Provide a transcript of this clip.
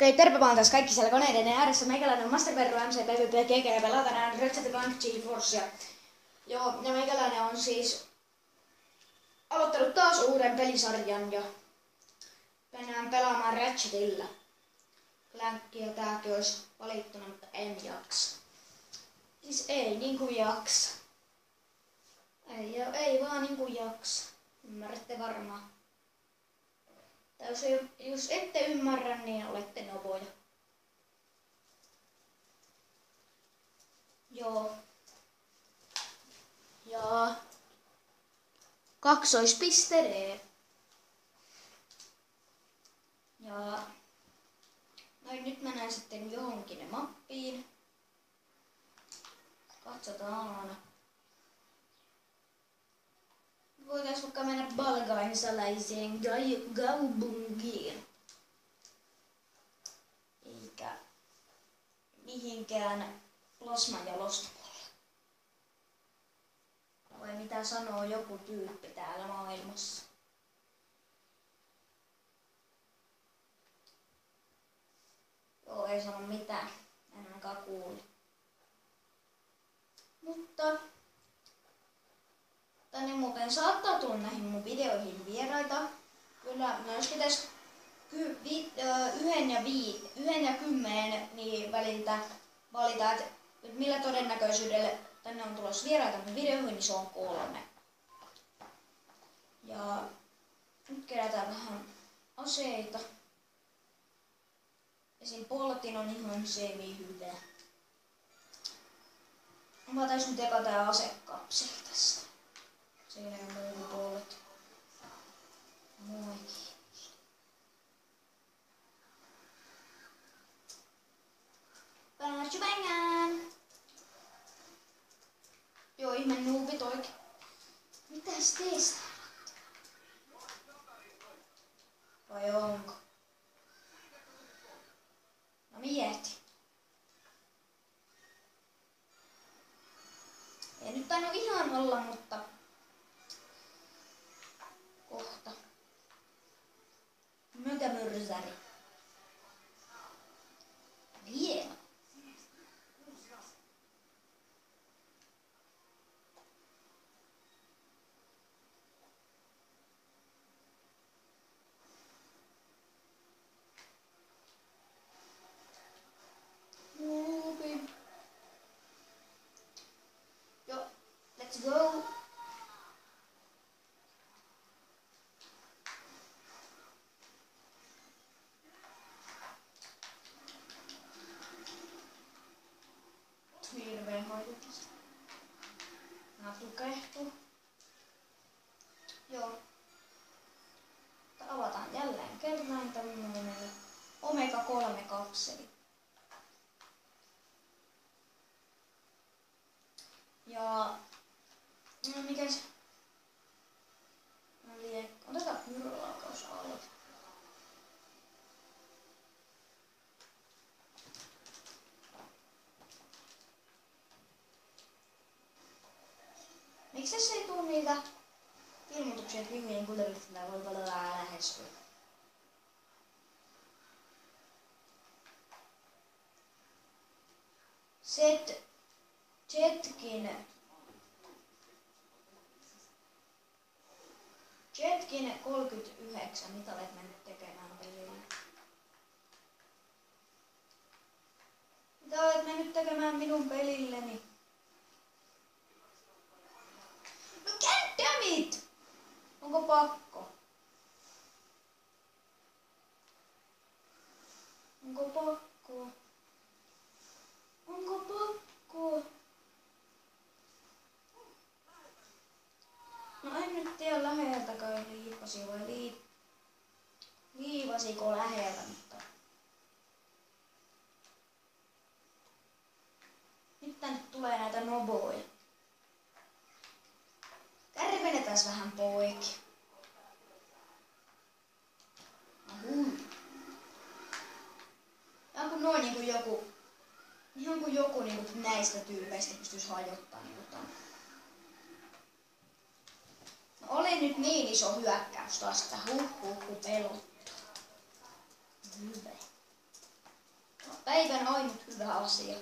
Okei, terve vaan tässä kaikki siellä koneiden ääressä. Meikäläinen on Masterperro MCPVP GG ja pelaa tänään Ratchet & Clank GeForcea. Joo, ja meikäläinen on siis aloittanut taas uuden pelisarjan ja mennään pelaamaan Ratchetilla. Clankia tääkin olisi valittuna, mutta en jaksa. Siis ei niinku jaksa. Ei vaan niinku jaksa. Ymmärrätte varmaan. Tai jos ette ymmärrä, niin olette novoja. Joo. Ja kaksoispiste. Ja noin, nyt mennään sitten johonkin mappiin. Katsotaan. Voitais vaikka mennä Balgain salaiseen kaupunkiin. Eikä mihinkään plasmajalostamolle. Vai mitä sanoo joku tyyppi täällä maailmassa? Joo, ei sano mitään. En ainakaan kuule. Mutta tänne muuten saattaa tulla näihin mun videoihin vieraita. Kyllä, jos pitäisi 1 ja 10 niin väliltä valita, että millä todennäköisyydellä tänne on tulossa vieraita mun videoihin, niin se on 3. Ja nyt kerätään vähän aseita. Esim. Poltin on ihan semi-hyvä. Mä otais nyt eka tää asekapseli tästä. Siinä on muu poltti. Moi. Pääsy vängään! Joo, ihme nuupit oikein. Mitäs teistä? Vai onko? No mieti. Ei nyt tainnut ihan olla, mutta kohta. Mökämyrsäri. Hieno. Joo, let's go. Hirveen hajukas. Nää tukehtuu. Joo. Avataan jälleen kerran tämmönen Omega 3 kapseli. Ja no mikäs? Otetaan pyrolaukaus alle. Miksi se ei tuu niitä ilmoituksia, että vihmien kutelistilla voi olla lähestyä? Jetkin 39, mitä olet mennyt tekemään pelille? Mitä olet mennyt tekemään minun pelilleni? No god damn it! Onko pakko? Onko pakko? Onko pakko? No en nyt tiedä läheltäkö liipasi vai liivasiko läheltä, mutta nyt tänne tulee näitä noboja. Kärvenetäs vähän poikki. Ihan kuin noin niinku joku niinku näistä tyypeistä pystyisi hajottamaan niinku ton. No oli nyt niin iso hyökkäys taas, että pelottaa. Hyvä. päivän ainut hyvä asia.